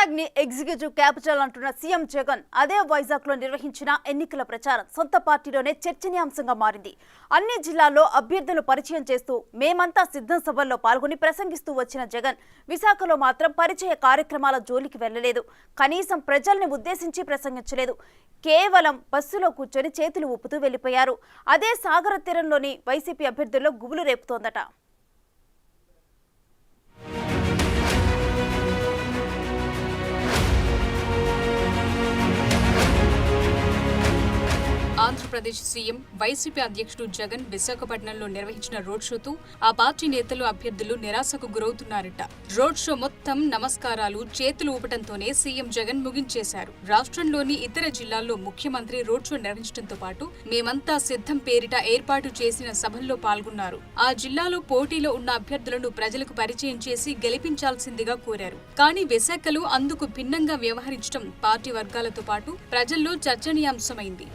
వైజాగ్ ని executive capital అంటున్న CM Jagan అదే వైజాగ్ లో నిర్వహించిన ఎన్నికల ప్రచారం సొంత పార్టీలోనే చర్చనీయాంశంగా మారింది. అన్ని జిల్లాల్లో అభ్యర్థులు పరిచయం చేస్తూ మేమంతా సిద్ధం సభల్లో పాల్గొని ప్రసంగిస్తూ వచ్చిన జగన్ విశాఖలో మాత్రం పరిచయ కార్యక్రమాల జోలికి వెళ్లలేదు. కనీసం ప్రజల్ని ఉద్దేశించి ప్రసంగించలేదు. కేవలం బస్సులో కూర్చొని చేతులు ఊపుతూ వెళ్లిపోయారు. అదే సాగర తీరంలోని వైసీపీ అభ్యర్థుల్లో గుబులు రేపుతోందట. ఆంధ్రప్రదేశ్ సీఎం వైసీపీ అధ్యక్షుడు జగన్ విశాఖపట్నంలో నిర్వహించిన రోడ్ షోతో ఆ పార్టీ నేతలు అభ్యర్థులు నిరాశకు గురవుతున్నారట. రోడ్ షో మొత్తం నమస్కారాలు, చేతులు ఊపటంతోనే సీఎం జగన్ ముగించేశారు. రాష్ట్రంలోని ఇతర జిల్లాల్లో ముఖ్యమంత్రి రోడ్ షో నిర్వహించడంతో పాటు మేమంతా సిద్ధం పేరిట ఏర్పాటు చేసిన సభల్లో పాల్గొన్నారు. ఆ జిల్లాలో పోటీలో ఉన్న అభ్యర్థులను ప్రజలకు పరిచయం చేసి గెలిపించాల్సిందిగా కోరారు. కానీ విశాఖలో అందుకు భిన్నంగా వ్యవహరించడం పార్టీ వర్గాలతో పాటు ప్రజల్లో చర్చనీయాంశమైంది.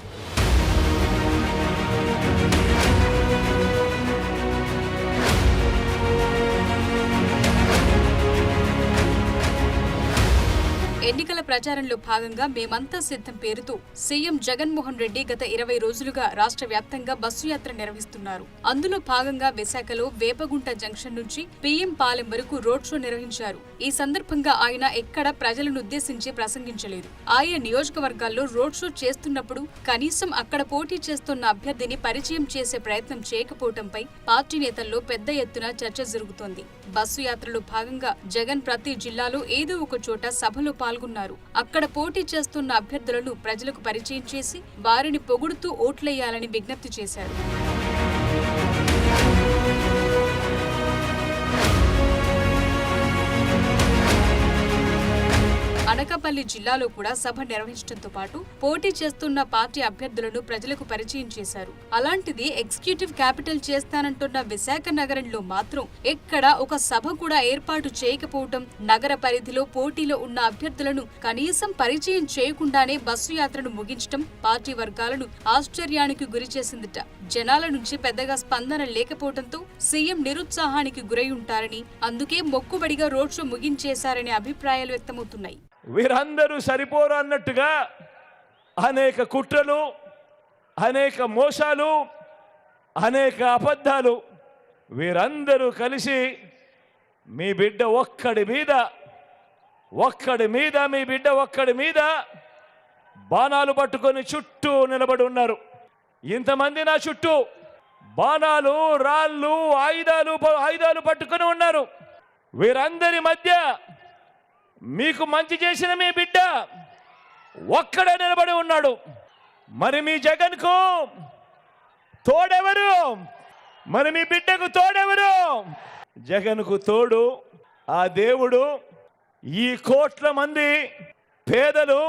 ఎన్నికల ప్రచారంలో భాగంగా మేమంతా సిద్ధం పేరుతో సీఎం జగన్మోహన్ రెడ్డి గత 20 రోజులుగా రాష్ట్ర వ్యాప్తంగా బస్సు యాత్ర నిర్వహిస్తున్నారు. అందులో భాగంగా విశాఖలో వేపగుంట జంక్షన్ నుంచి పీఎం పాలెం వరకు రోడ్ షో నిర్వహించారు. ఈ సందర్భంగా ఆయన ఎక్కడ ప్రజలను ఉద్దేశించి ప్రసంగించలేదు. ఆయా నియోజకవర్గాల్లో రోడ్ షో చేస్తున్నప్పుడు కనీసం అక్కడ పోటీ చేస్తున్న అభ్యర్థిని పరిచయం చేసే ప్రయత్నం చేయకపోవడంపై పార్టీ నేతల్లో పెద్ద ఎత్తున చర్చ జరుగుతోంది. బస్సు యాత్రలో భాగంగా జగన్ ప్రతి జిల్లాలో ఏదో ఒక చోట సభలో పాల్గొన్నారు. అక్కడ పోటీ చేస్తున్న అభ్యర్థులను ప్రజలకు పరిచయం చేసి వారిని పొగుడుతూ ఓట్లేయాలని విజ్ఞప్తి చేశారు. అనకాపల్లి జిల్లాలో కూడా సభ నిర్వహించడంతో పాటు పోటీ చేస్తున్న పార్టీ అభ్యర్థులను ప్రజలకు పరిచయం చేశారు. అలాంటిది ఎగ్జిక్యూటివ్ క్యాపిటల్ చేస్తానంటున్న విశాఖ నగరంలో మాత్రం ఎక్కడ ఒక సభ కూడా ఏర్పాటు చేయకపోవడం, నగర పరిధిలో పోటీలో ఉన్న అభ్యర్థులను కనీసం పరిచయం చేయకుండానే బస్సు యాత్రను ముగించడం పార్టీ వర్గాలను ఆశ్చర్యానికి గురిచేసిందట. జనాల నుంచి పెద్దగా స్పందన లేకపోవడంతో సీఎం నిరుత్సాహానికి గురై ఉంటారని, అందుకే మొక్కుబడిగా రోడ్ షో ముగించేశారనే అభిప్రాయాలు వ్యక్తమవుతున్నాయి. వీరందరూ సరిపోరు అన్నట్టుగా అనేక కుట్రలు, అనేక మోసాలు, అనేక అబద్ధాలు, వీరందరూ కలిసి మీ బిడ్డ ఒక్కడి మీద బాణాలు పట్టుకొని చుట్టూ నిలబడి ఉన్నారు. ఇంతమంది నా చుట్టూ బాణాలు, రాళ్ళు, ఆయుధాలు పట్టుకొని ఉన్నారు. వీరందరి మధ్య మీకు మంచి చేసిన మీ బిడ్డ ఒక్కడే నిలబడి ఉన్నాడు. మరి మీ జగన్కు తోడెవరు? మరి మీ బిడ్డకు తోడెవరు? జగన్కు తోడు ఆ దేవుడు. ఈ కోట్ల మంది పేదలు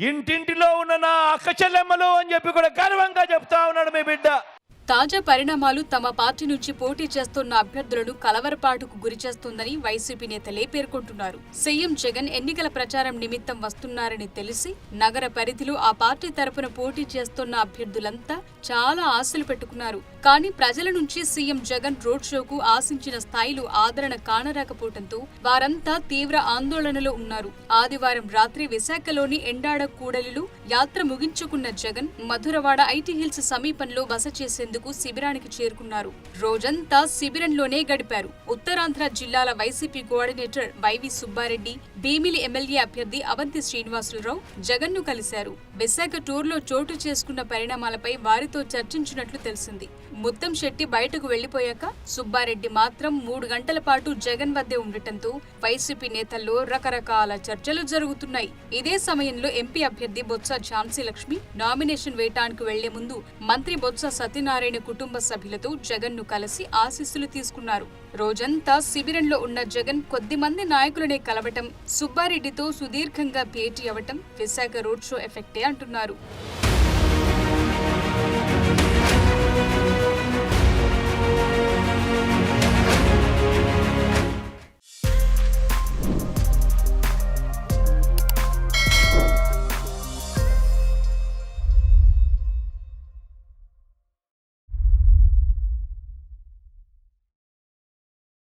ఇంటింటిలో ఉన్న నా అక్క చెల్లెమ్మలు అని చెప్పి కూడా గర్వంగా చెప్తా ఉన్నాడు మీ బిడ్డ. తాజా పరిణామాలు తమ పార్టీ నుంచి పోటీ చేస్తున్న అభ్యర్థులను కలవరపాటుకు గురిచేస్తోందని వైసీపీ నేతలే పేర్కొంటున్నారు. సీఎం జగన్ ఎన్నికల ప్రచారం నిమిత్తం వస్తున్నారని తెలిసి నగర పరిధిలో ఆ పార్టీ తరపున పోటీ చేస్తున్న అభ్యర్థులంతా చాలా ఆశలు పెట్టుకున్నారు. కానీ ప్రజల నుంచి సీఎం జగన్ రోడ్ షోకు ఆశించిన స్థాయిలో ఆదరణ కానరాకపోవడంతో వారంతా తీవ్ర ఆందోళనలో ఉన్నారు. ఆదివారం రాత్రి విశాఖలోని ఎండాడ కూడలిలో యాత్ర ముగించుకున్న జగన్ మధురవాడ ఐటీ హిల్స్ సమీపంలో బస చేసేందుకు శిబిరానికి చేరుకున్నారు. రోజంతా శిబిరంలోనే గడిపారు. ఉత్తరాంధ్ర జిల్లాల వైసీపీ కోఆర్డినేటర్ వైవి సుబ్బారెడ్డి, భీమిలి ఎమ్మెల్యే అభ్యర్థి అవంతి శ్రీనివాసులరావు జగన్ ను కలిశారు. విశాఖ టూర్లో చోటు చేసుకున్న పరిణామాలపై వారితో చర్చించినట్లు తెలిసింది. ముత్తంశెట్టి బయటకు వెళ్లిపోయాక సుబ్బారెడ్డి మాత్రం 3 గంటల పాటు జగన్ వద్దే ఉండటంతో వైసీపీ నేతల్లో రకరకాల చర్చలు జరుగుతున్నాయి. ఇదే సమయంలో ఎంపీ అభ్యర్థి బొత్స ఝాన్సీ లక్ష్మి నామినేషన్ వేయటానికి వెళ్లే ముందు మంత్రి బొత్స సత్యనారాయణ కుటుంబ సభ్యులతో జగన్ ను కలిసి ఆశీస్సులు తీసుకున్నారు. రోజంతా శిబిరంలో ఉన్న జగన్ కొద్ది మంది నాయకులనే కలవటం, సుబ్బారెడ్డితో సుదీర్ఘంగా భేటీ అవటం విశాఖ రోడ్ షో ఎఫెక్టే అంటున్నారు.